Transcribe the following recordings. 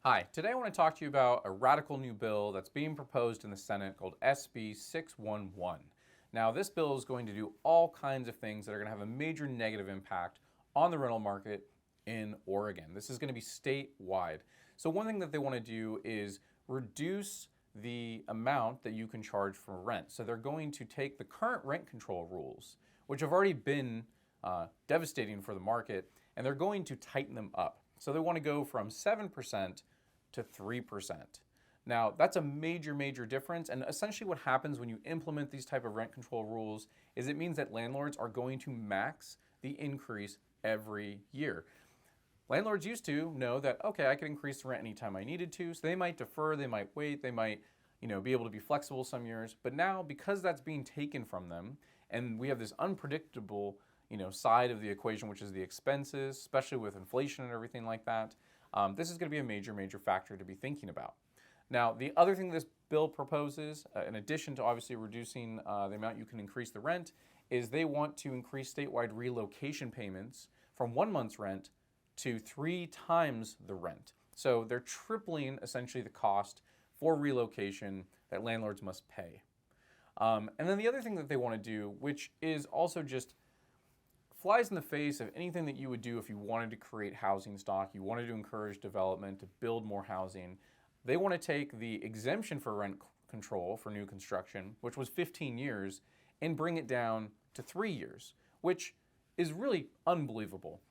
Hi, today I want to talk to you about a radical new bill that's being proposed in the Senate called SB 611. Now, this bill is going to do all kinds of things that are going to have a major negative impact on the rental market in Oregon. This is going to be statewide. So, one thing that they want to do is reduce the amount that you can charge for rent. So, they're going to take the current rent control rules, which have already been devastating for the market, and they're going to tighten them up. So, they want to go from 7% to 3%. Now, that's a major difference, and essentially what happens when you implement these type of rent control rules is it means that landlords are going to max the increase every year. Landlords used to know that, okay, I could increase the rent anytime I needed to, so they might defer, they might wait, they might, be able to be flexible some years. But now, because that's being taken from them, and we have this unpredictable, side of the equation, which is the expenses, especially with inflation and everything like that, this is going to be a major factor to be thinking about. Now, the other thing this bill proposes, in addition to obviously reducing the amount you can increase the rent, is they want to increase statewide relocation payments from 1 month's rent to 3 times the rent. So they're tripling essentially the cost for relocation that landlords must pay. And then the other thing that they want to do, which is also just flies in the face of anything that you would do if you wanted to create housing stock, you wanted to encourage development, to build more housing. They want to take the exemption for rent control for new construction, which was 15 years, and bring it down to 3 years, which is really unbelievable.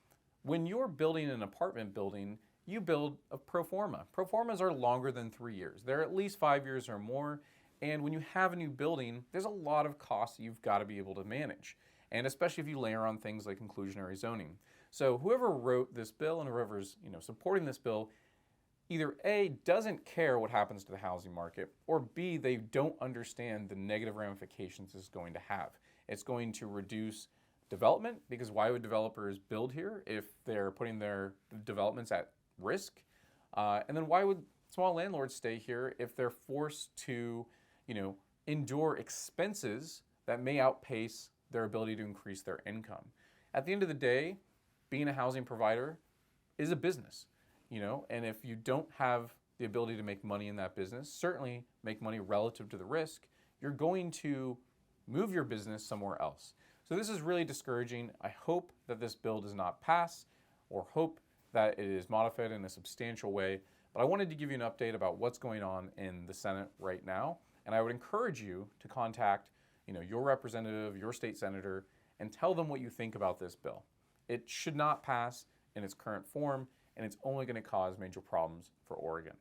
When you're building an apartment building, you build a pro forma. Pro formas are longer than 3 years. They're at least 5 years or more. And when you have a new building, there's a lot of costs you've got to be able to manage. And especially if you layer on things like inclusionary zoning. So whoever wrote this bill and whoever's supporting this bill, either A, doesn't care what happens to the housing market, or B, they don't understand the negative ramifications this is going to have. It's going to reduce development, because why would developers build here if they're putting their developments at risk? And then why would small landlords stay here if they're forced to, endure expenses that may outpace their ability to increase their income? At the end of the day, being a housing provider is a business, and if you don't have the ability to make money in that business, certainly make money relative to the risk, you're going to move your business somewhere else. So this is really discouraging. I hope that this bill does not pass, or hope that it is modified in a substantial way. But I wanted to give you an update about what's going on in the Senate right now. And I would encourage you to contact your representative, your state senator, and tell them what you think about this bill. It should not pass in its current form, and it's only going to cause major problems for Oregon.